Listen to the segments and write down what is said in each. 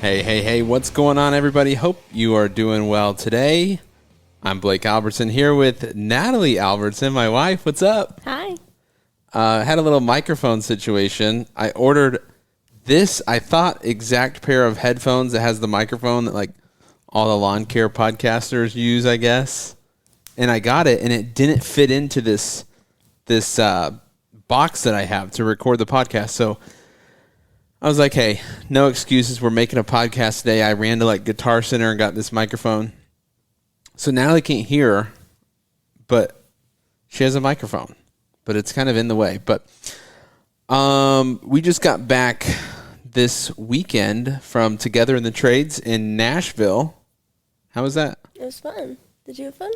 Hey, what's going on, everybody? Hope you are doing well today. I'm Blake Albertson here with Natalie Albertson, my wife. What's up? Hi. Had a little microphone situation. I ordered this, I thought, exact pair of headphones that has the microphone that, like, all the lawn care podcasters use, I guess. And I got it, and it didn't fit into this box that I have to record the podcast. So I was like, hey, no excuses. We're making a podcast today. I ran to like Guitar Center and got this microphone. So Natalie can't hear, but she has a microphone, but it's kind of in the way. But we just got back this weekend from Together in the Trades in Nashville. How was that? It was fun. Did you have fun?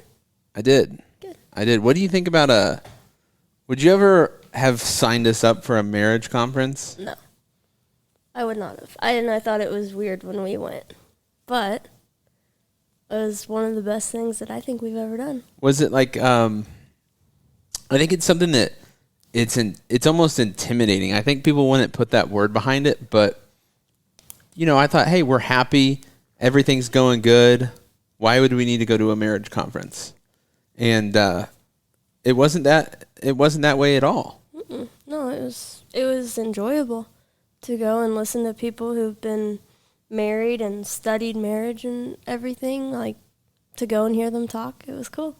I did. Good. I did. What do you think about would you ever have signed us up for a marriage conference? No. I would not have. I thought it was weird when we went. But it was one of the best things that I think we've ever done. Was it like I think it's something that it's almost intimidating. I think people wouldn't put that word behind it, but I thought, hey, we're happy, everything's going good. Why would we need to go to a marriage conference? And it wasn't that way at all. No, it was enjoyable to go and listen to people who've been married and studied marriage and everything, like to go and hear them talk. It was cool.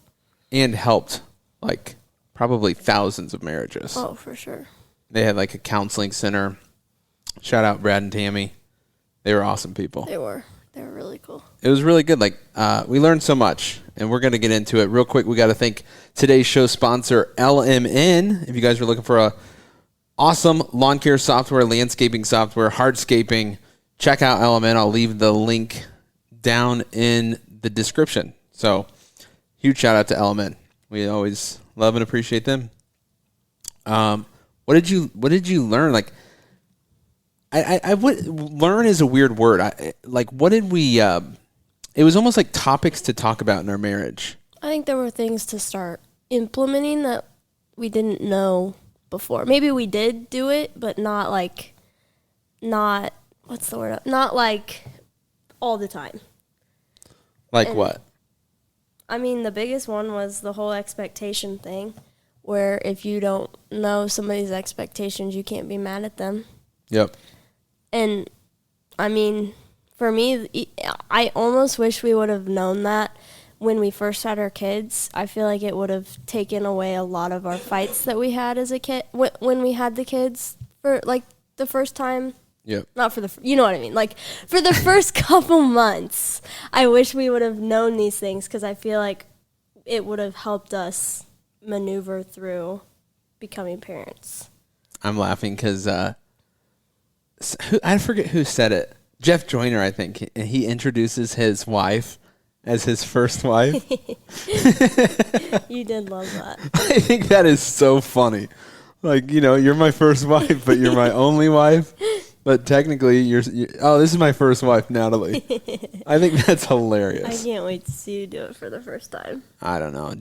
And helped like probably thousands of marriages. Oh, for sure. They had like a counseling center. Shout out Brad and Tammy. They were awesome people. They were really cool. It was really good. Like we learned so much, and we're going to get into it real quick. We got to thank today's show sponsor, LMN. If you guys are looking for a awesome lawn care software, landscaping software, hardscaping, check out LMN. I'll leave the link down in the description. So, huge shout out to LMN. We always love and appreciate them. What did you learn? Like, I would learn is a weird word. What did we? It was almost like topics to talk about in our marriage. I think there were things to start implementing that we didn't know before. Maybe we did do it, but not what's the word? Not like all the time. Like what? I mean, the biggest one was the whole expectation thing, where if you don't know somebody's expectations, you can't be mad at them. Yep. And I mean, for me, I almost wish we would have known that when we first had our kids. I feel like it would have taken away a lot of our fights that we had as a kid when we had the kids for like the first time. Yep. Not for you know what I mean? Like for the first couple months, I wish we would have known these things because I feel like it would have helped us maneuver through becoming parents. I'm laughing because I forget who said it. Jeff Joyner, I think. He introduces his wife as his first wife. You did love that. I think that is so funny. Like, you're my first wife, but you're my only wife. But technically, this is my first wife, Natalie. I think that's hilarious. I can't wait to see you do it for the first time. I don't know.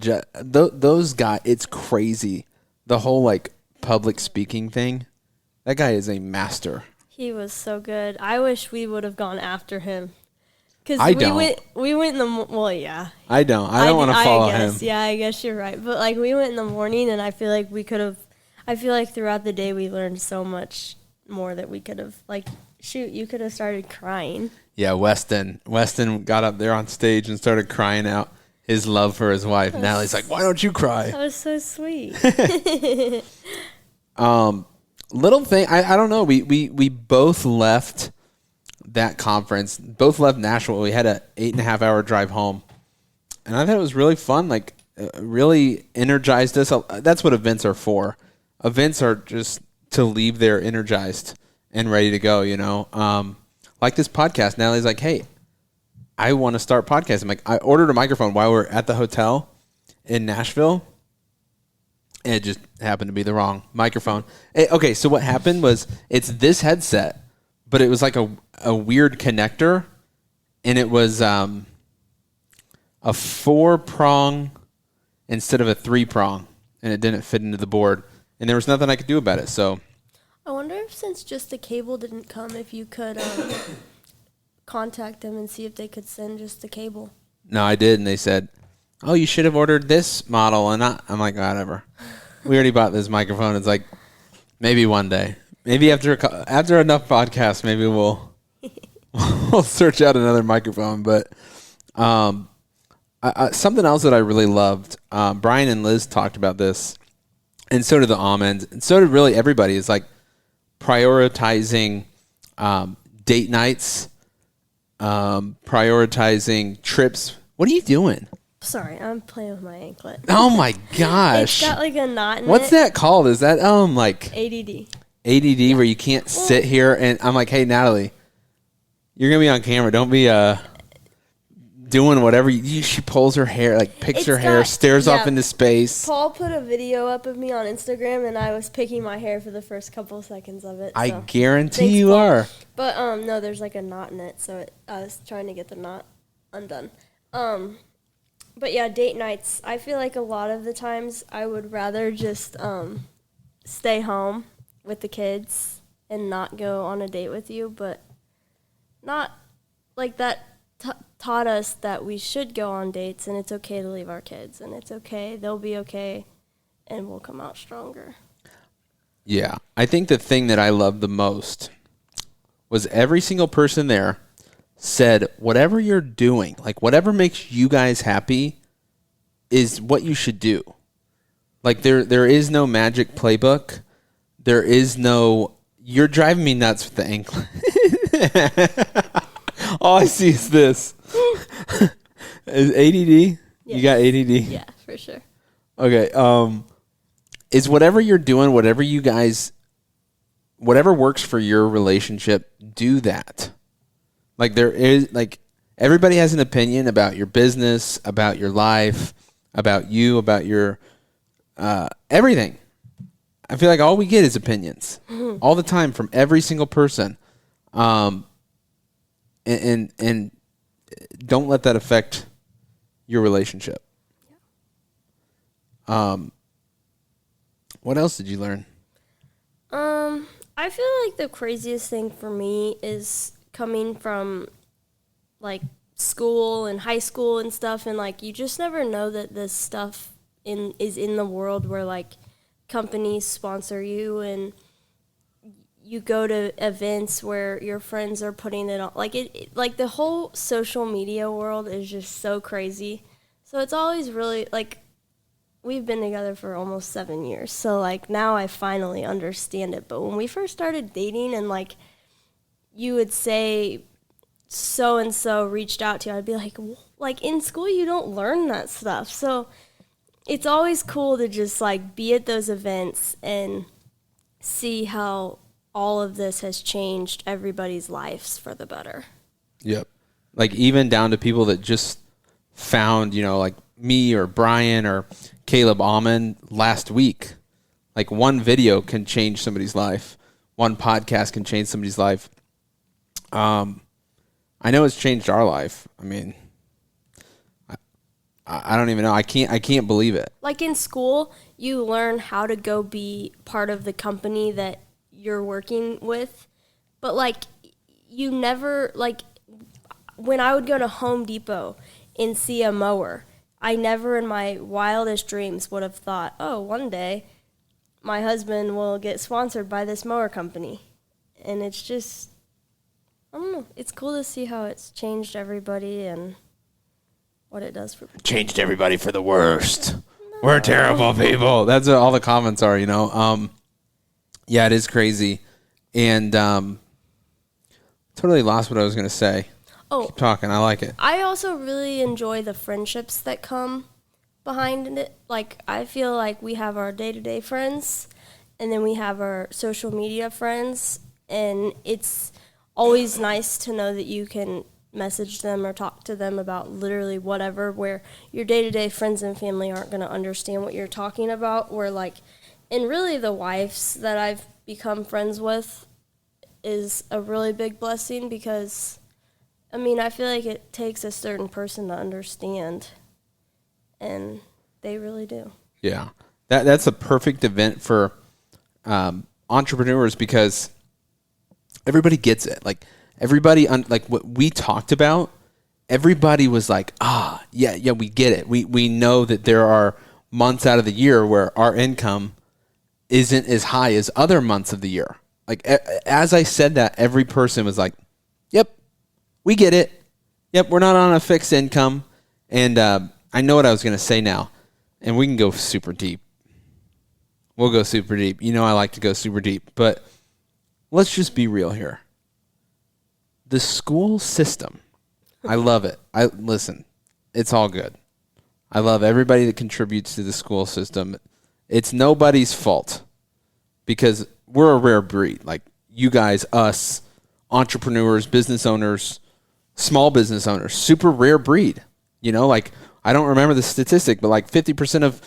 Those guys, it's crazy. The whole, like, public speaking thing. That guy is a master. He was so good. I wish we would have gone after him. Because we went in the, well, yeah. I don't want to follow him. Yeah, I guess you're right. But, like, we went in the morning, and I feel like throughout the day we learned so much more that we could have, like, shoot, you could have started crying. Yeah, Weston got up there on stage and started crying out his love for his wife. Natalie's like, why don't you cry? That was so sweet. Little thing, I don't know. We both left that conference, both left Nashville. We had a 8.5 hour drive home, and I thought it was really fun. Like, really energized us. That's what events are for. Events are just to leave there energized and ready to go. Like this podcast. Natalie's like, hey, I want to start podcasting. I'm like, I ordered a microphone while we were at the hotel in Nashville. And it just happened to be the wrong microphone. Okay, so what happened was it's this headset, but it was like a weird connector, and it was a 4-prong instead of a 3-prong, and it didn't fit into the board, and there was nothing I could do about it. So I wonder if since just the cable didn't come, if you could contact them and see if they could send just the cable. No, I did, and they said, "Oh, you should have ordered this model." And I'm like, whatever. We already bought this microphone. It's like maybe one day, maybe after enough podcasts, maybe we'll search out another microphone. But something else that I really loved, Brian and Liz talked about this, and so did the almonds, and so did really everybody. Is like prioritizing date nights, prioritizing trips. What are you doing? Sorry, I'm playing with my anklet. Oh my gosh! It's got like a knot in What's it. that called? Is that like ADD? ADD, where you can't sit here? And I'm like, hey Natalie, you're gonna be on camera. Don't be doing whatever. She pulls her hair, like picks her hair, stares off into space. Paul put a video up of me on Instagram, and I was picking my hair for the first couple seconds of it. I so. guarantee Thanks, you Paul. are. But no, there's like a knot in it, so I was trying to get the knot undone. But yeah, date nights. I feel like a lot of the times I would rather just stay home with the kids and not go on a date with you, but not like that taught us that we should go on dates, and it's okay to leave our kids, and it's okay, they'll be okay, and we'll come out stronger. Yeah, I think the thing that I loved the most was every single person there said, whatever you're doing, like whatever makes you guys happy is what you should do. Like there is no magic playbook. There is no, you're driving me nuts with the ankle. All I see is this. Is ADD? Yes. You got ADD? Yeah, for sure. Okay. Is whatever you're doing, whatever works for your relationship, do that. Like there is, like everybody has an opinion about your business, about your life, about you, about your everything. I feel like all we get is opinions all the time from every single person. And don't let that affect your relationship. What else did you learn? I feel like the craziest thing for me is coming from like school and high school and stuff, and like you just never know that this stuff is in the world where like companies sponsor you and you go to events where your friends are putting it on. Like like the whole social media world is just so crazy. So it's always really like, we've been together for almost 7 years. So like now I finally understand it. But when we first started dating and like you would say so-and-so reached out to you, I'd be like in school you don't learn that stuff. So it's always cool to just like be at those events and see how all of this has changed everybody's lives for the better. Yep. Like even down to people that just found, like me or Brian or Caleb Almond last week. Like one video can change somebody's life. One podcast can change somebody's life. I know it's changed our life. I mean, I don't even know. I can't believe it. Like in school, you learn how to go be part of the company that you're working with. But like you never, like when I would go to Home Depot and see a mower, I never in my wildest dreams would have thought, oh, one day my husband will get sponsored by this mower company. And it's just, I don't know. It's cool to see how it's changed everybody and what it does for people. Changed everybody for the worst. No. We're terrible people. That's what all the comments are, Yeah, it is crazy. And totally lost what I was going to say. Oh, keep talking. I like it. I also really enjoy the friendships that come behind it. Like, I feel like we have our day-to-day friends, and then we have our social media friends, and it's always nice to know that you can message them or talk to them about literally whatever, where your day-to-day friends and family aren't going to understand what you're talking about, where, like, and really the wives that I've become friends with is a really big blessing because, I mean, I feel like it takes a certain person to understand, and they really do. Yeah. That's a perfect event for entrepreneurs because everybody gets it. Like, everybody, like what we talked about, everybody was like, yeah, we get it. We know that there are months out of the year where our income isn't as high as other months of the year. Like, as I said that, every person was like, yep, we get it. Yep, we're not on a fixed income. And I know what I was going to say now, and we can go super deep. We'll go super deep. You know I like to go super deep, but let's just be real here. The school system, I love it. Listen, it's all good. I love everybody that contributes to the school system. It's nobody's fault because we're a rare breed. Like you guys, us, entrepreneurs, business owners, small business owners, super rare breed. You know, like I don't remember the statistic, but like 50% of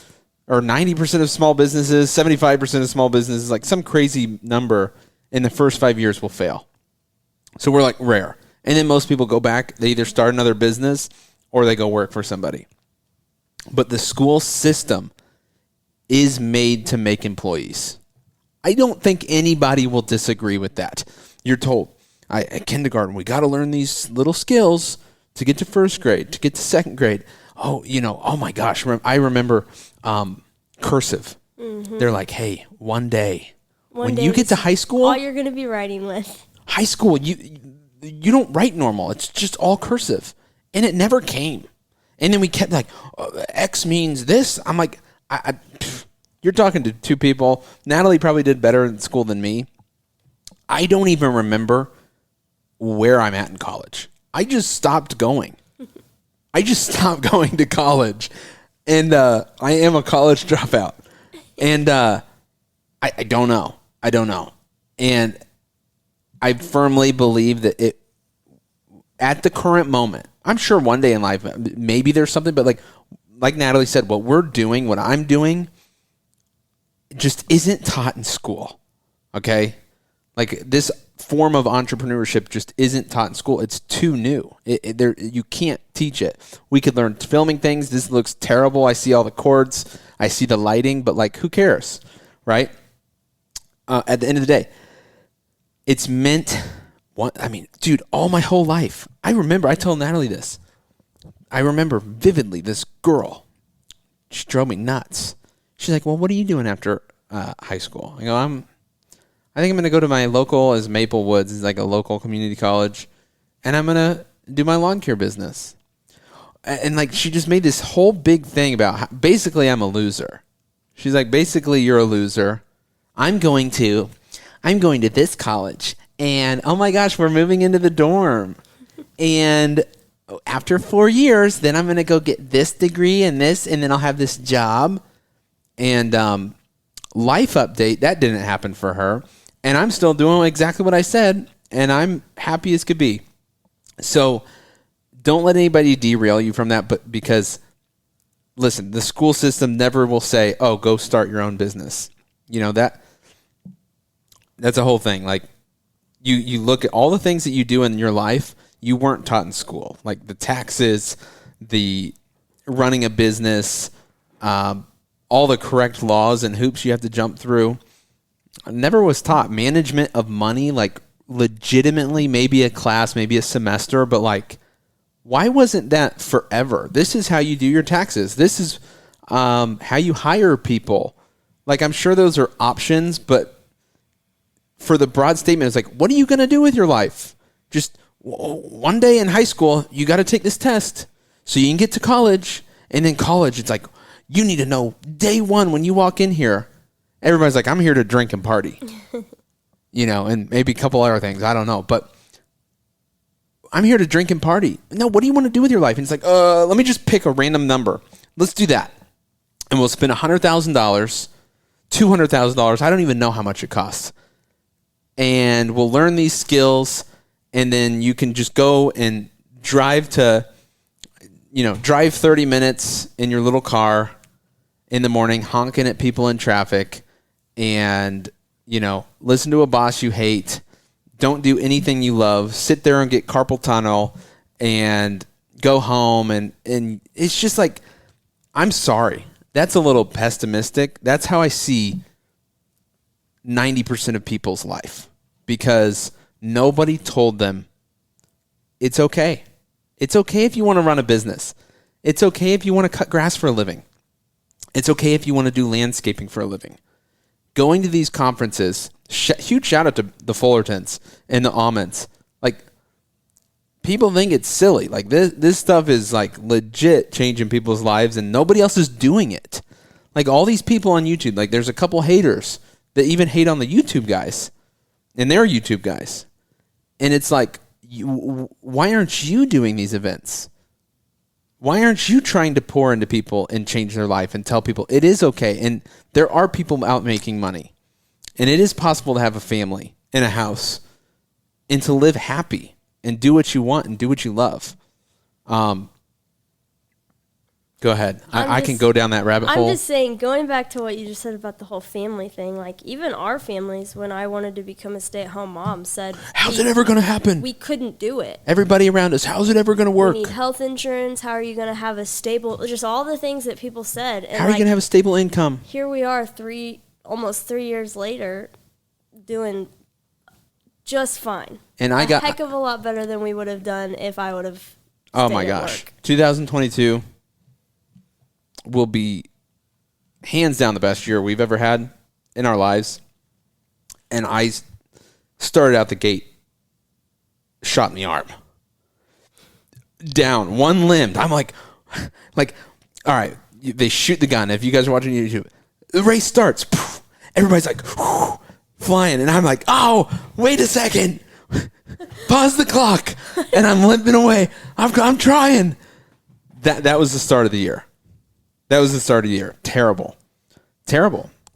or 90% of small businesses, 75% of small businesses, like some crazy number in the first 5 years will fail. So we're like rare. And then most people go back, they either start another business or they go work for somebody. But the school system is made to make employees. I don't think anybody will disagree with that. You're told, at kindergarten, we got to learn these little skills to get to first grade, to get to second grade. Oh, oh my gosh, I remember cursive. Mm-hmm. They're like, hey, one day when you get to high school, all you're going to be writing with. High school, you don't write normal. It's just all cursive. And it never came. And then we kept like, X means this. I'm like, you're talking to two people. Natalie probably did better in school than me. I don't even remember where I'm at in college. I just stopped going. I just stopped going to college. And I am a college dropout. And I don't know. I don't know. And I firmly believe that it, at the current moment, I'm sure one day in life, maybe there's something, but like Natalie said, what we're doing, what I'm doing, just isn't taught in school. Okay? Like this form of entrepreneurship just isn't taught in school. It's too new. You can't teach it. We could learn filming things. This looks terrible. I see all the cords. I see the lighting, but like, who cares? Right? At the end of the day, it's meant, dude, all my whole life. I told Natalie this. I remember vividly this girl. She drove me nuts. She's like, well, what are you doing after high school? I go, I think I'm going to go to my local as Maple Woods. It's like a local community college. And I'm going to do my lawn care business. And like, she just made this whole big thing about how, basically I'm a loser. She's like, basically you're a loser. I'm going to this college. And oh my gosh, we're moving into the dorm. And after 4 years, then I'm going to go get this degree and this, and then I'll have this job. And life update, that didn't happen for her. And I'm still doing exactly what I said, and I'm happy as could be. So don't let anybody derail you from that, but because, listen, the school system never will say, oh, go start your own business. You know, that's a whole thing. Like, you look at all the things that you do in your life, you weren't taught in school. Like the taxes, the running a business, all the correct laws and hoops you have to jump through. I never was taught management of money, like legitimately, maybe a class, maybe a semester, but like, why wasn't that forever? This is how you do your taxes. This is how you hire people. Like, I'm sure those are options, but for the broad statement, it's like, what are you going to do with your life? Just one day in high school, you got to take this test so you can get to college. And in college, it's like, you need to know day one when you walk in here. Everybody's like, I'm here to drink and party. And maybe a couple other things. I don't know. But I'm here to drink and party. No, what do you want to do with your life? And it's like, let me just pick a random number. Let's do that. And we'll spend $100,000, $200,000. I don't even know how much it costs. And we'll learn these skills. And then you can just go and drive 30 minutes in your little car in the morning, honking at people in traffic, and, listen to a boss you hate, don't do anything you love, sit there and get carpal tunnel, and go home. And it's just like, I'm sorry. That's a little pessimistic. That's how I see 90% of people's life, because nobody told them it's okay. It's okay if you want to run a business. It's okay if you want to cut grass for a living. It's okay if you want to do landscaping for a living. Going to these conferences, huge shout out to the Fullertons and the Almonds. Like, people think it's silly. Like, this stuff is like legit changing people's lives, and nobody else is doing it. Like, all these people on YouTube, like, there's a couple haters that even hate on the YouTube guys, and they're YouTube guys. And it's like, why aren't you doing these events? Why aren't you trying to pour into people and change their life and tell people it is okay? And there are people out making money. And it is possible to have a family and a house and to live happy and do what you want and do what you love. Go ahead. I can go down that rabbit hole. I'm just saying, going back to what you just said about the whole family thing, like, even our families, when I wanted to become a stay-at-home mom, said, how's it ever going to happen? We couldn't do it. Everybody around us, how's it ever going to work? We need health insurance. How are you going to have a stable, just all the things that people said. And how are you going to have a stable income? Here we are almost 3 years later doing just fine. And I got a heck of a lot better than we would have done if I would have oh my gosh. 2022 will be hands down the best year we've ever had in our lives. And I started out the gate, shot in the arm. Down, one limbed. I'm like, all right, they shoot the gun. If you guys are watching YouTube, the race starts. Everybody's like, flying. And I'm like, oh, wait a second. Pause the clock. And I'm limping away. I'm trying. That was the start of the year. That was the start of the year. Terrible.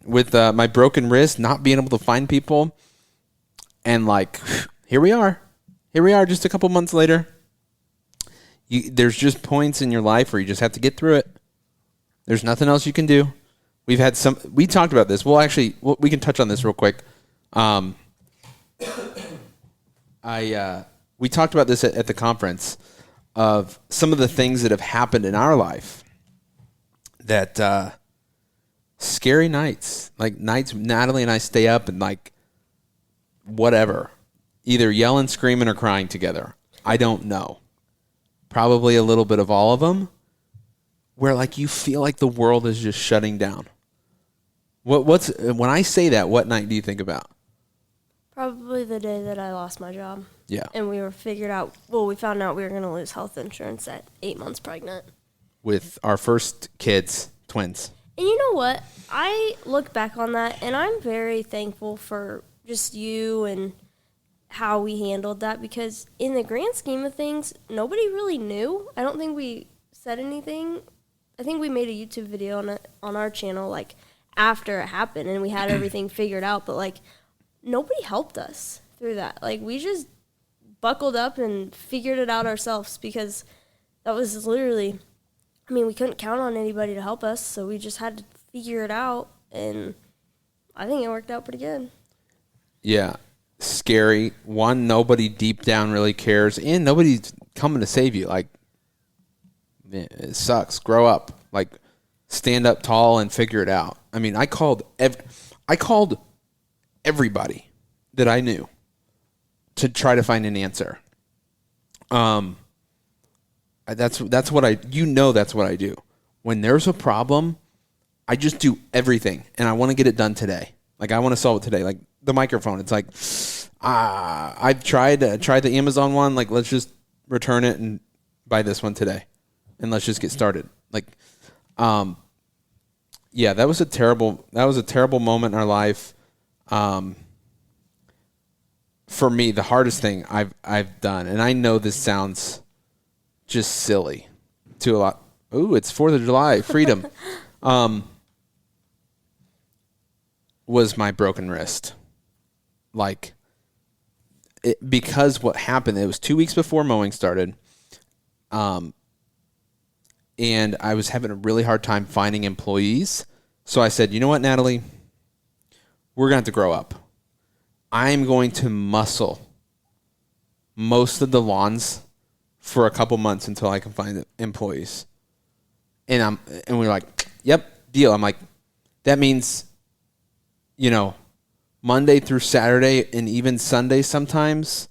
With my broken wrist, not being able to find people. And like, here we are. Just a couple months later. There's just points in your life where you just have to get through it. There's nothing else you can do. We talked about this. We can touch on this real quick. We talked about this at the conference of some of the things that have happened in our life that scary nights, like nights Natalie and I stay up and like whatever, either yelling, screaming, or crying together. I don't know. Probably a little bit of all of them, where like you feel like the world is just shutting down. When I say that, what night do you think about? Probably the day that I lost my job. Yeah. And we found out we were going to lose health insurance at 8 months pregnant. With our first kids, twins. And you know what? I look back on that, and I'm very thankful for just you and how we handled that, because in the grand scheme of things, nobody really knew. I don't think we said anything. I think we made a YouTube video on our channel, like, after it happened, and we had everything figured out, but, like, nobody helped us through that. Like, we just buckled up and figured it out ourselves, because that was literally, I mean, we couldn't count on anybody to help us, so we just had to figure it out, and I think it worked out pretty good. Yeah. Scary. One, nobody deep down really cares, and nobody's coming to save you. Like, it sucks. Grow up. Like, stand up tall and figure it out. I mean, I called everybody that I knew to try to find an answer. That's what I do. When there's a problem, I just do everything, and I want to get it done today. Like, I want to solve it today. Like the microphone, it's like, I've tried the Amazon one. Like, let's just return it and buy this one today, and let's just get started. Like, yeah, that was a terrible moment in our life. For me, the hardest thing I've done, and I know this sounds just silly to a lot. Ooh, it's 4th of July, freedom. Was my broken wrist. Like, because what happened, it was 2 weeks before mowing started. And I was having a really hard time finding employees. So I said, you know what, Natalie? We're going to have to grow up. I'm going to muscle most of the lawns for a couple months until I can find employees. And we're like, yep, deal. I'm like, that means, Monday through Saturday and even Sunday sometimes,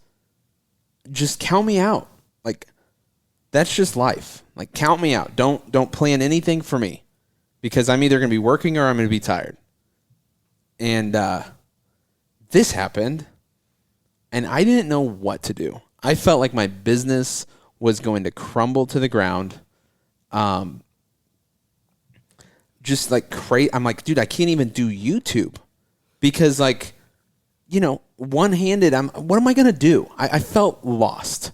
just count me out. Like, that's just life. Like, count me out. Don't plan anything for me because I'm either going to be working or I'm going to be tired. And this happened, and I didn't know what to do. I felt like my business was going to crumble to the ground. Just like crazy. I'm like, dude, I can't even do YouTube because, like, one-handed, what am I going to do? I felt lost.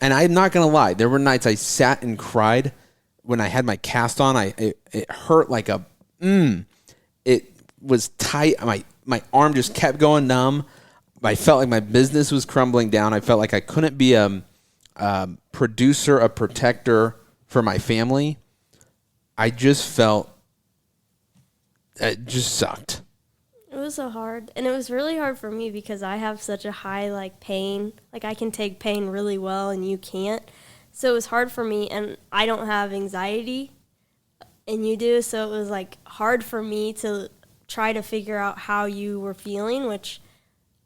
And I'm not going to lie. There were nights I sat and cried when I had my cast on. It hurt like it was tight. My arm just kept going numb. I felt like my business was crumbling down. I felt like I couldn't be a producer, a protector for my family. I just felt it just sucked. It was so hard. And it was really hard for me because I have such a high, like, pain. Like, I can take pain really well and you can't. So it was hard for me. And I don't have anxiety and you do. So it was, like, hard for me to try to figure out how you were feeling, which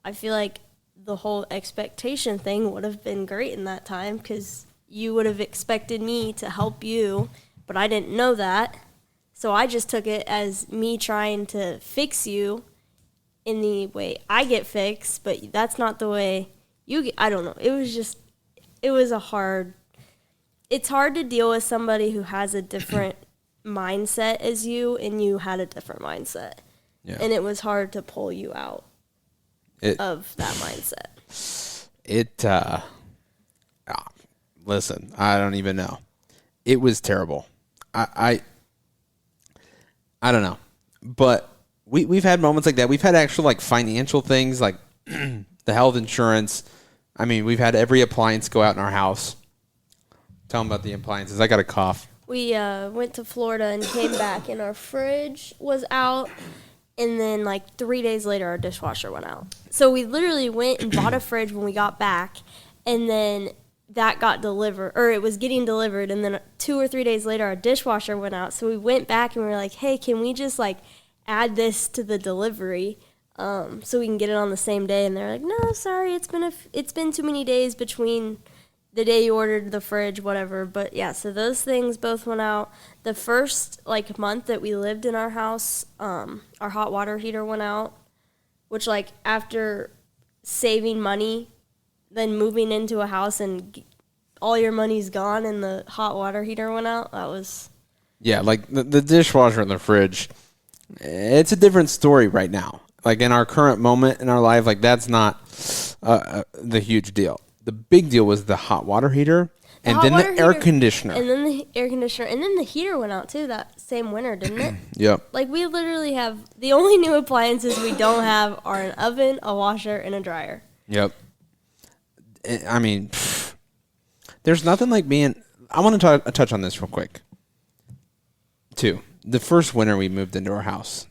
I feel like the whole expectation thing would have been great in that time because you would have expected me to help you, but I didn't know that. So I just took it as me trying to fix you in the way I get fixed, but that's not the way you get. I don't know. It's hard to deal with somebody who has a different mindset as you, and you had a different mindset. Yeah. And it was hard to pull you out of that mindset. Listen, I don't even know. It was terrible. I don't know. But we've had moments like that. We've had actual, like, financial things, like the health insurance. I mean, we've had every appliance go out in our house. Tell them about the appliances. I got a cough. We went to Florida and came back, and our fridge was out. And then, like, 3 days later, our dishwasher went out. So we literally went and bought a fridge when we got back, and then that got delivered, or it was getting delivered, and then 2 or 3 days later, our dishwasher went out. So we went back, and we were like, hey, can we just, like, add this to the delivery so we can get it on the same day? And they're like, no, sorry, it's been too many days between the day you ordered the fridge, whatever. But yeah, so those things both went out. The first, like, month that we lived in our house, our hot water heater went out, which, like, after saving money, then moving into a house and all your money's gone and the hot water heater went out, that was... Yeah, like, the dishwasher and the fridge, it's a different story right now. Like, in our current moment in our life, like, that's not the huge deal. The big deal was the hot water heater and then the air conditioner. And then the air conditioner. And then the heater went out, too, that same winter, didn't it? Yep. Like, we literally have... The only new appliances we don't have are an oven, a washer, and a dryer. Yep. I mean, there's nothing like being... I want to touch on this real quick, too. The first winter we moved into our house,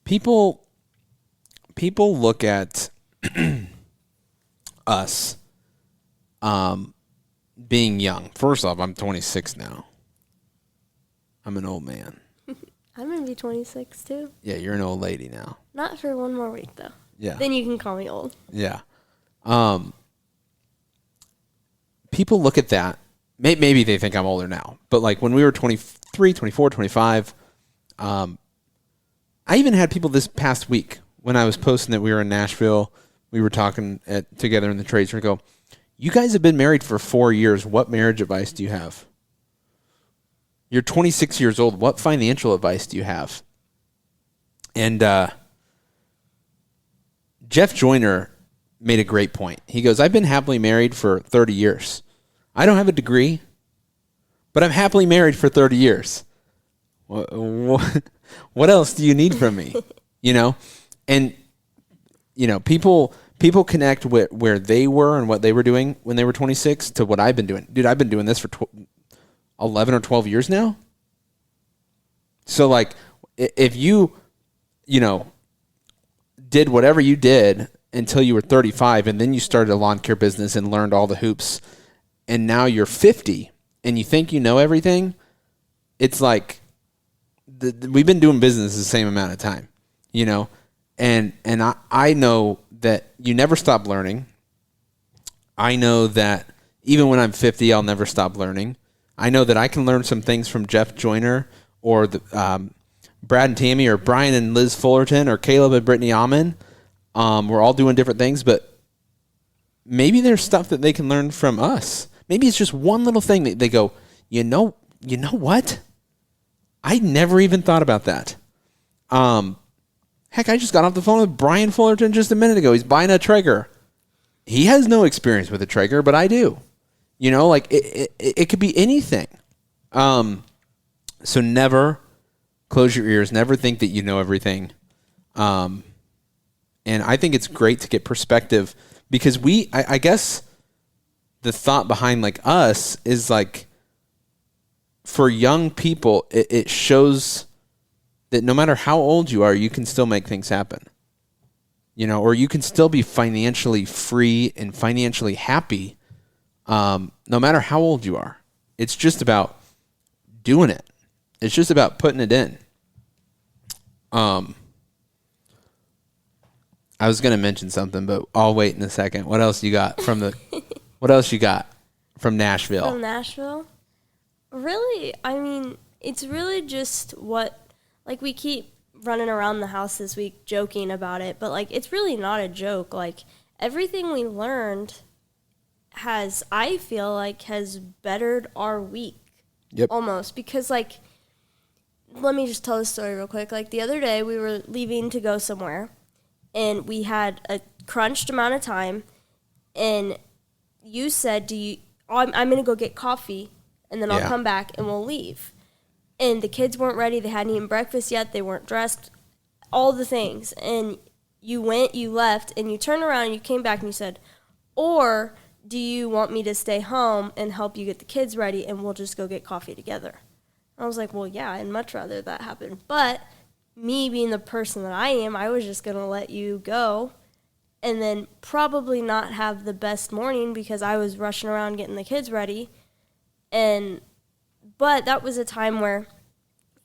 people look at... us being young. First off, I'm 26 now. I'm an old man. I'm going to be 26 too. Yeah, you're an old lady now. Not for one more week though. Yeah. Then you can call me old. Yeah. People look at that. Maybe they think I'm older now. But, like, when we were 23, 24, 25, I even had people this past week when I was posting that we were in Nashville. We were talking together in the trades and go, you guys have been married for 4 years. What marriage advice do you have? You're 26 years old. What financial advice do you have? And Jeff Joyner made a great point. He goes, I've been happily married for 30 years. I don't have a degree, but I'm happily married for 30 years. What else do you need from me? And people connect with where they were and what they were doing when they were 26 to what I've been doing. Dude, I've been doing this for 11 or 12 years now. So, like, if you did whatever you did until you were 35 and then you started a lawn care business and learned all the hoops and now you're 50 and you think you know everything, it's like we've been doing business the same amount of time, And I know that you never stop learning. I know that even when I'm 50, I'll never stop learning. I know that I can learn some things from Jeff Joyner or Brad and Tammy or Brian and Liz Fullerton or Caleb and Brittany Amon. We're all doing different things, but maybe there's stuff that they can learn from us. Maybe it's just one little thing that they go, you know what? I never even thought about that. Heck, I just got off the phone with Brian Fullerton just a minute ago. He's buying a Traeger. He has no experience with a Traeger, but I do. Like it could be anything. So never close your ears. Never think that you know everything. And I think it's great to get perspective because I guess the thought behind like us is like for young people, it shows that no matter how old you are, you can still make things happen. Or you can still be financially free and financially happy, no matter how old you are. It's just about doing it. It's just about putting it in. I was going to mention something, but I'll wait in a second. What else you got from Nashville? From Nashville? Really, I mean, it's really just what, like, we keep running around the house this week joking about it, but, like, it's really not a joke. Like, everything we learned I feel like, has bettered our week. Yep. Almost. Because, like, let me just tell the story real quick. Like, the other day, we were leaving to go somewhere, and we had a crunched amount of time, and you said, I'm going to go get coffee, and then I'll come back, and we'll leave. And the kids weren't ready. They hadn't eaten breakfast yet. They weren't dressed. All the things. And you went, you left, and you turned around, and you came back, and you said, or do you want me to stay home and help you get the kids ready, and we'll just go get coffee together? I was like, well, yeah, I'd much rather that happen. But me being the person that I am, I was just going to let you go and then probably not have the best morning because I was rushing around getting the kids ready. But that was a time where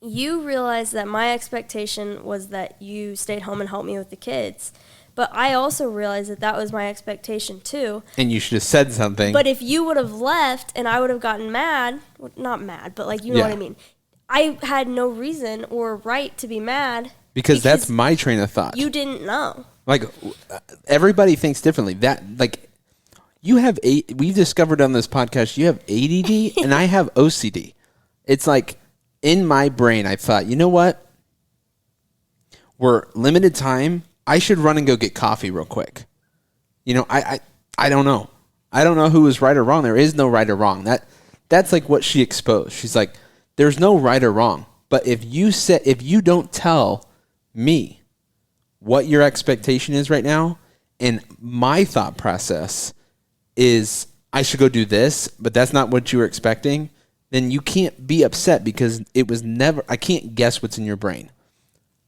you realized that my expectation was that you stayed home and helped me with the kids. But I also realized that was my expectation too. And you should have said something. But if you would have left and I would have gotten mad, well, not mad, but like, you know what I mean? I had no reason or right to be mad. Because that's my train of thought. You didn't know. Like, everybody thinks differently. We've discovered on this podcast, you have ADD and I have OCD. It's like, in my brain, I thought, you know what? We're limited time. I should run and go get coffee real quick. I don't know. I don't know who was right or wrong. There is no right or wrong. That's like what she exposed. She's like, there's no right or wrong. But if you don't tell me what your expectation is right now, and my thought process is I should go do this, but that's not what you were expecting, then you can't be upset because I can't guess what's in your brain.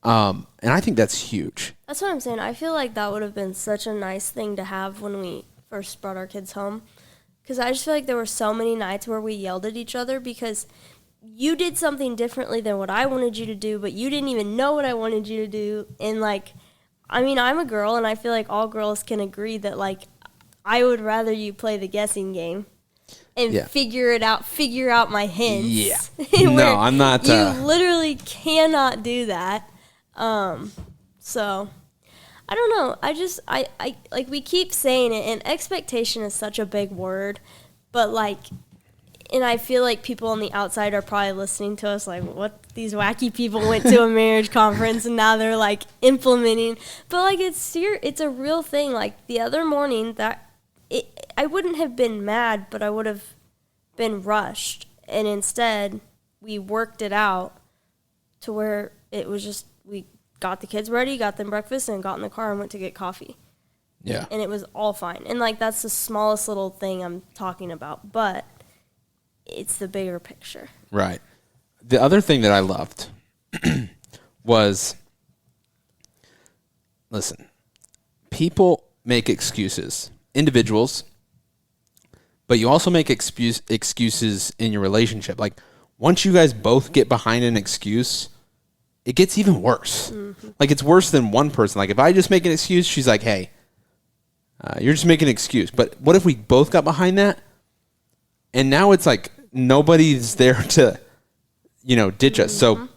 And I think that's huge. That's what I'm saying. I feel like that would have been such a nice thing to have when we first brought our kids home. Because I just feel like there were so many nights where we yelled at each other because you did something differently than what I wanted you to do, but you didn't even know what I wanted you to do. And, like, I mean, I'm a girl, and I feel like all girls can agree that, like, I would rather you play the guessing game and figure out my hints. Yeah. No, I'm not. You literally cannot do that. So I don't know. I like, we keep saying it, and expectation is such a big word, but like, and I feel like people on the outside are probably listening to us like, what, these wacky people went to a marriage conference and now they're like implementing, but like, it's a real thing. Like, the other morning I wouldn't have been mad, but I would have been rushed, and instead we worked it out to where it was just, we got the kids ready, got them breakfast, and got in the car and went to get coffee. Yeah. And it was all fine. And, like, that's the smallest little thing I'm talking about, but it's the bigger picture. Right. The other thing that I loved was, listen, people make excuses, individuals, but you also make excuses in your relationship. Like, once you guys both get behind an excuse, it gets even worse. Mm-hmm. Like, it's worse than one person. Like, if I just make an excuse, she's like, hey, you're just making an excuse. But what if we both got behind that? And now it's like nobody's there to, ditch us. So,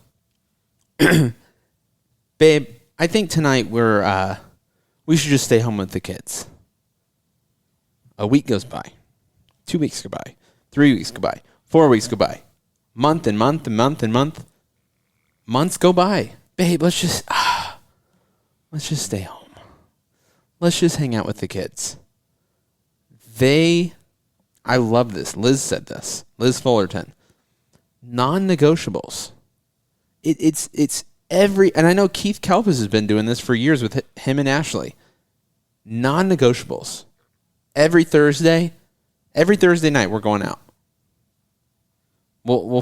babe, I think tonight we should just stay home with the kids. A week goes by. 2 weeks go by. 3 weeks go by. 4 weeks go by. Month and month and month and month. Months go by. Babe, let's just stay home. Let's just hang out with the kids. I love this. Liz said this. Liz Fullerton. Non-negotiables. It's and I know Keith Kelpis has been doing this for years with him and Ashley. Non-negotiables. Every Thursday night we're going out. We'll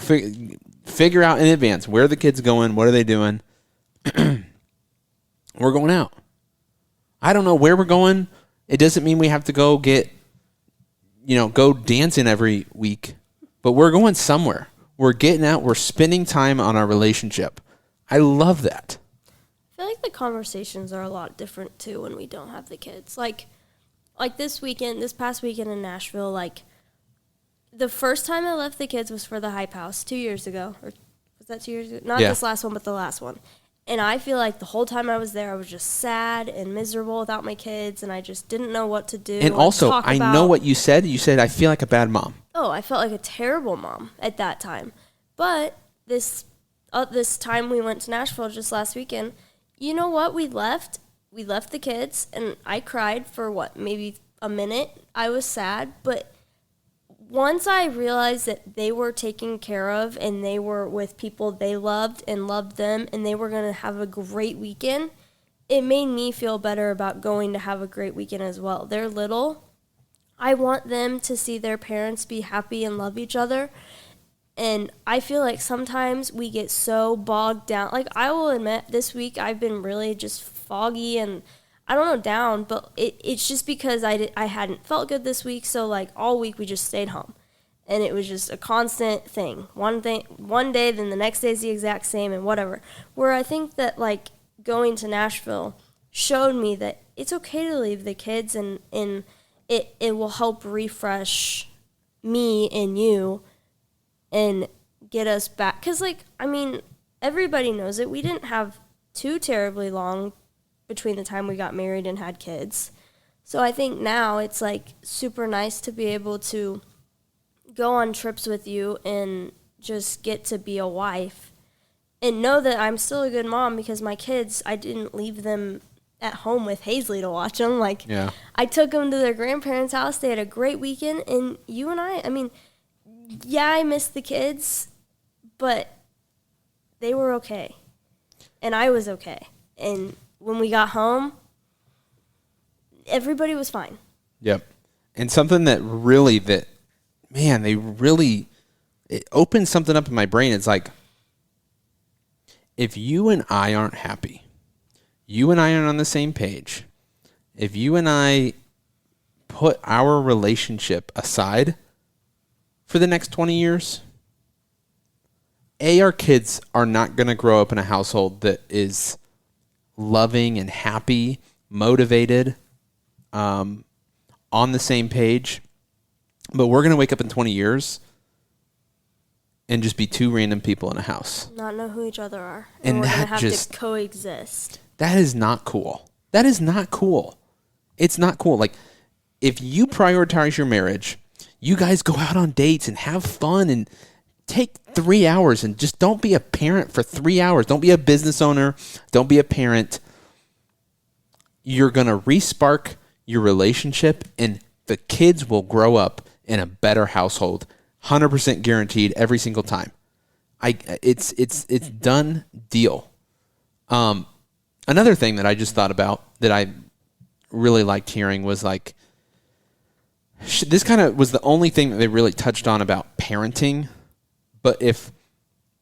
figure out in advance where the kids going, what are they doing. We're going out. I don't know where we're going. It doesn't mean we have to go go dancing every week, but we're going somewhere. We're getting out. We're spending time on our relationship. I love that. I feel like the conversations are a lot different too when we don't have the kids. Like this past weekend in Nashville, like the first time I left the kids was for the Hype House 2 years ago. Or was that 2 years ago? Not this last one, but the last one. And I feel like the whole time I was there, I was just sad and miserable without my kids, and I just didn't know what to do. And also, I know what you said. You said, I feel like a bad mom. Oh, I felt like a terrible mom at that time. But this time we went to Nashville just last weekend, you know what? We left the kids, and I cried for maybe a minute. I was sad, but once I realized that they were taken care of and they were with people they loved and loved them and they were going to have a great weekend, it made me feel better about going to have a great weekend as well. They're little. I want them to see their parents be happy and love each other. And I feel like sometimes we get so bogged down. Like, I will admit, this week I've been really just foggy and, I don't know, down, but it's just because I hadn't felt good this week, so, like, all week we just stayed home. And it was just a constant thing. One day, then the next day is the exact same and whatever. Where I think that, like, going to Nashville showed me that it's okay to leave the kids and it will help refresh me and you and get us back. Because, like, I mean, everybody knows it. We didn't have too terribly long between the time we got married and had kids. So I think now it's, like, super nice to be able to go on trips with you and just get to be a wife and know that I'm still a good mom because my kids, I didn't leave them at home with Hazley to watch them. Like, yeah. I took them to their grandparents' house. They had a great weekend. And you and I mean, yeah, I missed the kids, but they were okay. And I was okay. And when we got home, everybody was fine. Yep. And something it opens something up in my brain. It's like, if you and I aren't happy, you and I aren't on the same page, if you and I put our relationship aside for the next 20 years, our kids are not going to grow up in a household that is loving and happy, motivated, on the same page. But we're going to wake up in 20 years and just be two random people in a house. Not know who each other are. And we're going to have to coexist. That is not cool. That is not cool. It's not cool. Like, if you prioritize your marriage, you guys go out on dates and have fun and take 3 hours and just don't be a parent for 3 hours. Don't be a business owner. Don't be a parent. You're going to respark your relationship and the kids will grow up in a better household, 100% guaranteed every single time. It's done deal. Another thing that I just thought about that I really liked hearing was like, this kind of was the only thing that they really touched on about parenting. But if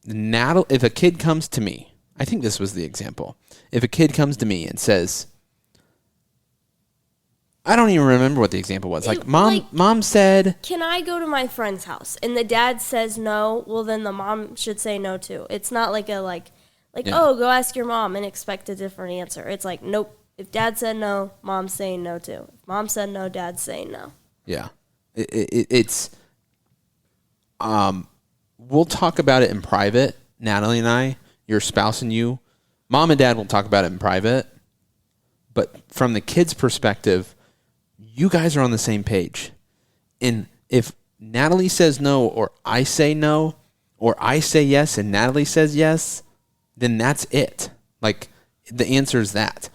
a kid comes to me, I think this was the example. If a kid comes to me and says, I don't even remember what the example was. Like, mom said, can I go to my friend's house? And the dad says no, well, then the mom should say no too. It's not like oh, go ask your mom and expect a different answer. It's like, nope. If dad said no, mom's saying no too. If mom said no, dad's saying no. Yeah. It's we'll talk about it in private. Natalie and I, your spouse and you, mom and dad will talk about it in private. But from the kids' perspective, you guys are on the same page. And if Natalie says no, or I say no, or I say yes and Natalie says yes, then that's it. Like, the answer is that.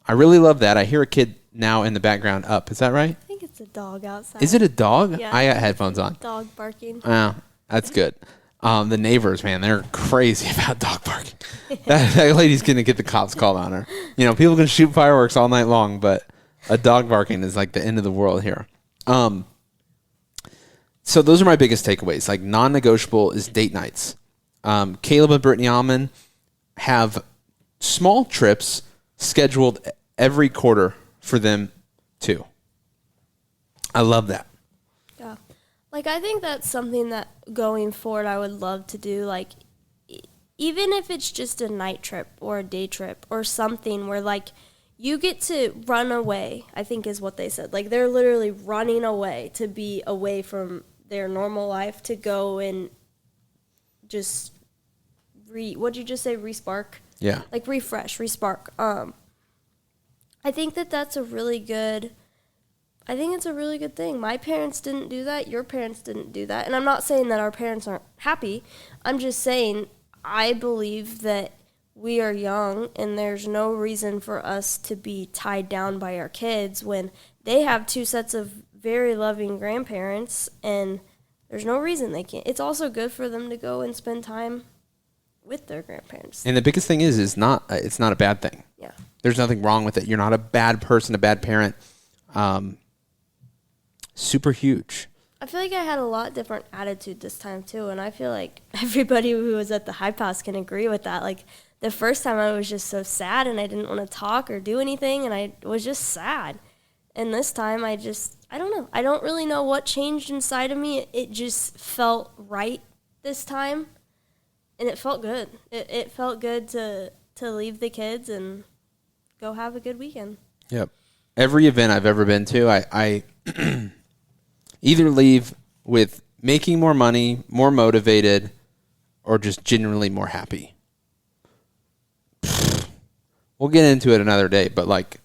I really love that. I hear a kid now in the background up. Is that right? I think it's a dog outside. Is it a dog? Yeah. I got headphones on. Dog barking. Oh, that's good. The neighbors, man, they're crazy about dog barking. that lady's going to get the cops called on her. You know, people can shoot fireworks all night long, but a dog barking is like the end of the world here. So those are my biggest takeaways. Like, non-negotiable is date nights. Caleb and Brittany Almond have small trips scheduled every quarter for them too. I love that. Yeah. Like, I think that's something that going forward I would love to do. Like, even if it's just a night trip or a day trip or something where, like, you get to run away, I think is what they said. Like, they're literally running away to be away from their normal life to go and just what'd you just say? Respark? Yeah. Like, refresh, respark. I think that's a really good, I think it's a really good thing. My parents didn't do that. Your parents didn't do that. And I'm not saying that our parents aren't happy. I'm just saying I believe that we are young and there's no reason for us to be tied down by our kids when they have two sets of very loving grandparents, and there's no reason they can't. It's also good for them to go and spend time with their grandparents. And the biggest thing is it's not a bad thing. Yeah. There's nothing wrong with it. You're not a bad person, a bad parent. Super huge. I feel like I had a lot different attitude this time too, and I feel like everybody who was at the Hype House can agree with that. Like, the first time I was just so sad and I didn't want to talk or do anything, and I was just sad. And this time I don't know. I don't really know what changed inside of me. It just felt right this time, and it felt good. It felt good to leave the kids and go have a good weekend. Yep. Every event I've ever been to, I either leave with making more money, more motivated, or just genuinely more happy. We'll get into it another day, but like,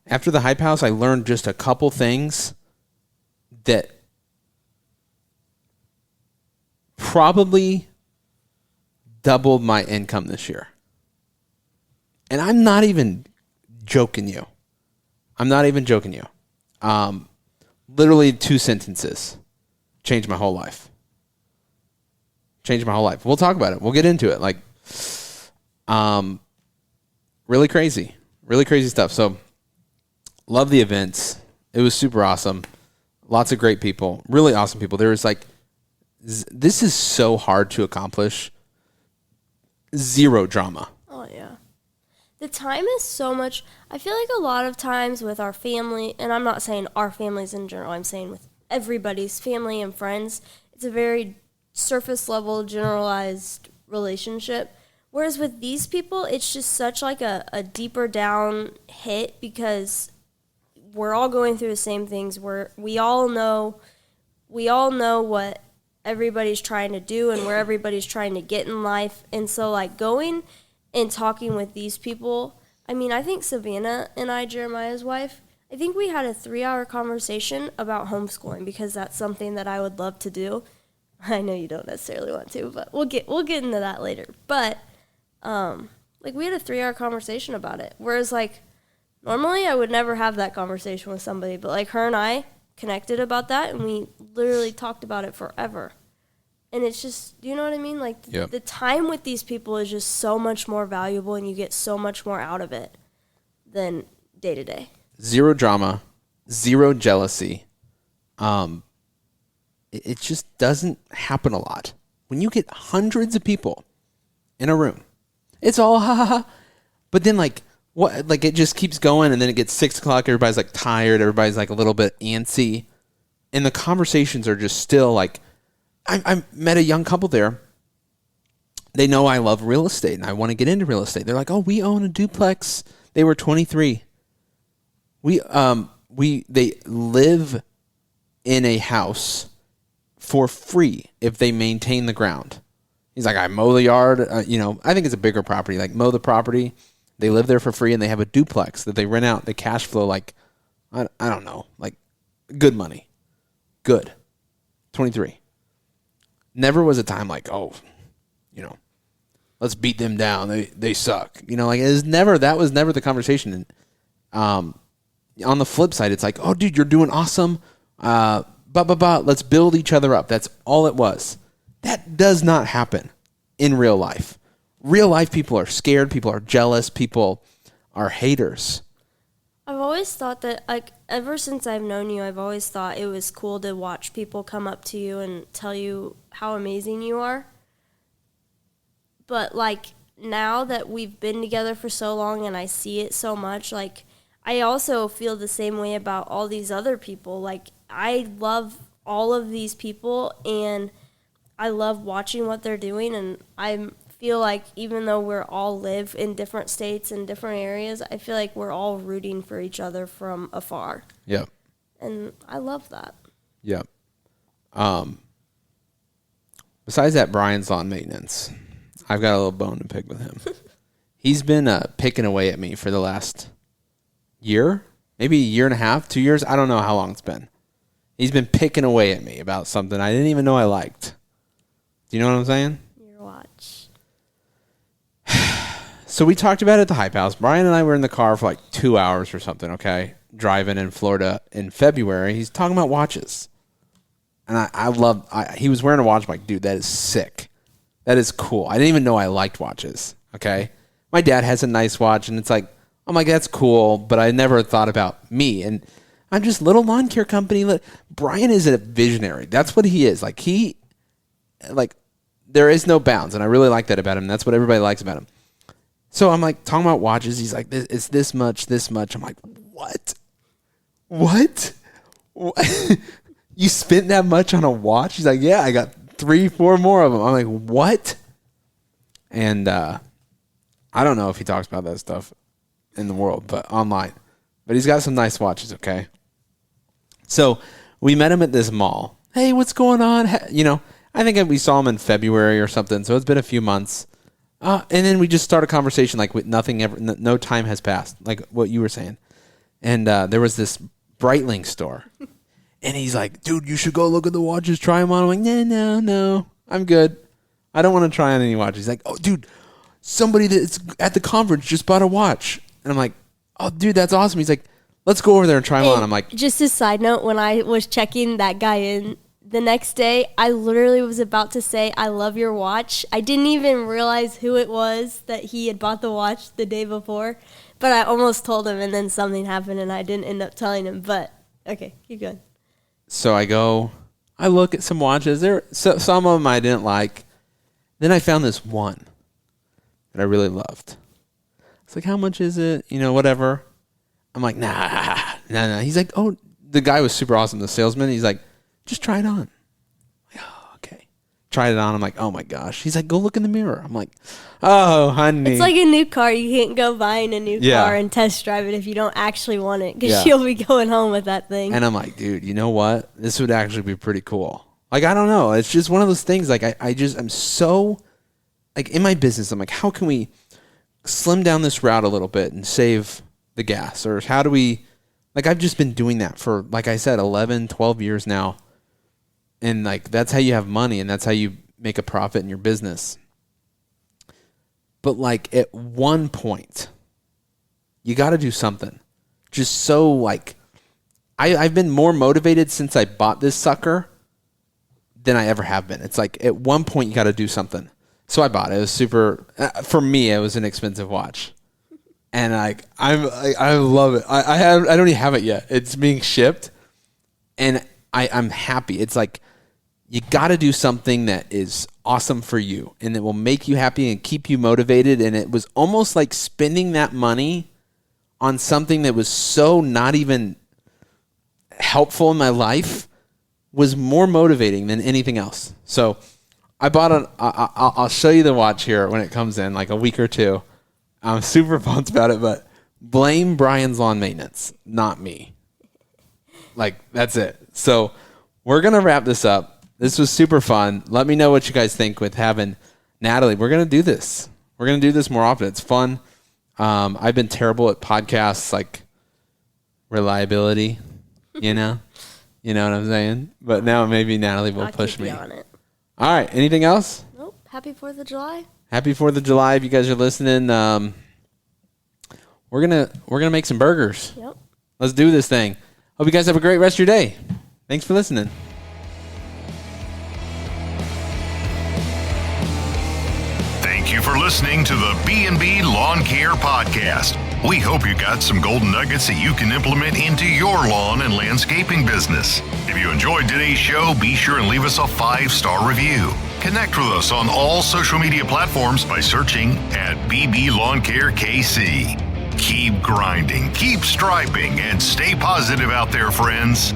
after the Hype House, I learned just a couple things that probably doubled my income this year. And I'm not even joking you. Literally 2 sentences changed my whole life. We'll talk about it. We'll get into it. Like, really crazy stuff. So, love the events. It was super awesome. Lots of great people. Really awesome people. There was like, this is so hard to accomplish. Zero drama. Oh, yeah. The time is so much. I feel like a lot of times with our family, and I'm not saying our families in general, I'm saying with everybody's family and friends, it's a very surface level, generalized relationship. Whereas with these people, it's just such like a deeper down hit because we're all going through the same things. We all know what everybody's trying to do and where everybody's trying to get in life. And so, like, going and talking with these people, I mean, I think Savannah and I, Jeremiah's wife, I think we had a 3-hour conversation about homeschooling because that's something that I would love to do. I know you don't necessarily want to, but we'll get into that later. But like, we had a 3-hour conversation about it. Whereas, like, normally I would never have that conversation with somebody, but like, her and I connected about that, and we literally talked about it forever. And it's just, you know what I mean? Like, Yep. The time with these people is just so much more valuable, and you get so much more out of it than day to day. Zero drama, zero jealousy. It just doesn't happen a lot. When you get hundreds of people in a room, it's all ha ha ha. But then, like, what? Like, it just keeps going, and then it gets 6 o'clock. Everybody's like tired. Everybody's like a little bit antsy, and the conversations are just still like. I met a young couple there. They know I love real estate, and I want to get into real estate. They're like, "Oh, we own a duplex." They were 23. They live in a house for free if they maintain the ground. He's like, I mow the yard. I think it's a bigger property. Like, mow the property. They live there for free, and they have a duplex that they rent out. They cash flow like, I don't know, like good money. Good. 23. Never was a time like, let's beat them down. They suck. That was never the conversation. And on the flip side, it's like, oh, dude, you're doing awesome. Let's build each other up. That's all it was. That does not happen in real life. Real life people are scared. People are jealous. People are haters. I've always thought that, like, ever since I've known you, I've always thought it was cool to watch people come up to you and tell you how amazing you are. But, like, now that we've been together for so long and I see it so much, like, I also feel the same way about all these other people. Like, I love all of these people, and I love watching what they're doing, and I feel like even though we're all live in different states and different areas, I feel like we're all rooting for each other from afar. Yep. And I love that. Yep. Besides that, Brian's lawn maintenance, I've got a little bone to pick with him. He's been picking away at me for the last year, maybe a year and a half, 2 years. I don't know how long it's been. He's been picking away at me about something I didn't even know I liked. Do you know what I'm saying? Your watch. So we talked about it at the Hype House. Brian and I were in the car for like 2 hours or something, okay? Driving in Florida in February. He's talking about watches. And he was wearing a watch. I'm like, dude, that is sick. That is cool. I didn't even know I liked watches, okay? My dad has a nice watch, and it's like, I'm like, that's cool, but I never thought about me. And I'm just little lawn care company. Brian is a visionary. That's what he is. There is no bounds, and I really like that about him. That's what everybody likes about him. So I'm like talking about watches. He's like, it's this much, this much. I'm like, what? What? You spent that much on a watch? He's like, yeah, I got 3-4 more of them. I'm like, what? And I don't know if he talks about that stuff in the world, but online. But he's got some nice watches, okay? So we met him at this mall. Hey, what's going on? I think we saw him in February or something, so it's been a few months. And then we just start a conversation like with nothing ever, no time has passed, like what you were saying. And there was this Breitling store. And he's like, dude, you should go look at the watches, try them on. I'm like, no, I'm good. I don't want to try on any watches. He's like, oh, dude, somebody that's at the conference just bought a watch. And I'm like, oh, dude, that's awesome. He's like, let's go over there and try them on. I'm like, just a side note, when I was checking that guy in the next day, I literally was about to say, I love your watch. I didn't even realize who it was that he had bought the watch the day before. But I almost told him, and then something happened, and I didn't end up telling him. But, okay, keep going. So I look at some watches. Some of them I didn't like. Then I found this one that I really loved. It's like, how much is it? Whatever. I'm like, nah. He's like, oh, the guy was super awesome, the salesman. He's like, just try it on. I'm like, oh, okay. Tried it on. I'm like, oh my gosh. He's like, go look in the mirror. I'm like, oh, honey. It's like a new car. You can't go buying a new car and test drive it if you don't actually want it, because you'll be going home with that thing. And I'm like, dude, you know what? This would actually be pretty cool. Like, I don't know. It's just one of those things. Like, I'm so, like, in my business, I'm like, how can we slim down this route a little bit and save the gas? Or how do we, like, I've just been doing that for, like I said, 11, 12 years now. And, like, that's how you have money, and that's how you make a profit in your business. But, like, at one point, you got to do something. Just so, like, I've been more motivated since I bought this sucker than I ever have been. It's like, at one point, you got to do something. So I bought it. It was super, for me, it was an expensive watch. And, like, I love it. I don't even have it yet. It's being shipped. And I'm happy. It's like, you got to do something that is awesome for you and that will make you happy and keep you motivated. And it was almost like spending that money on something that was so not even helpful in my life was more motivating than anything else. So I bought I'll show you the watch here when it comes in, like a week or two. I'm super pumped about it, but blame Brian's lawn maintenance, not me. Like, that's it. So we're going to wrap this up. This was super fun. Let me know what you guys think with having Natalie. We're going to do this. We're going to do this more often. It's fun. I've been terrible at podcasts, like reliability, you know? You know what I'm saying? But now maybe Natalie will push me. On it. All right. Anything else? Nope. Happy 4th of July. Happy 4th of July. If you guys are listening, we're gonna make some burgers. Yep. Let's do this thing. Hope you guys have a great rest of your day. Thanks for listening. Thank you for listening to the B&B Lawn Care Podcast. We hope you got some golden nuggets that you can implement into your lawn and landscaping business. If you enjoyed today's show, be sure and leave us a 5-star review. Connect with us on all social media platforms by searching at BB Lawn Care KC. Keep grinding, keep striping, and stay positive out there, friends.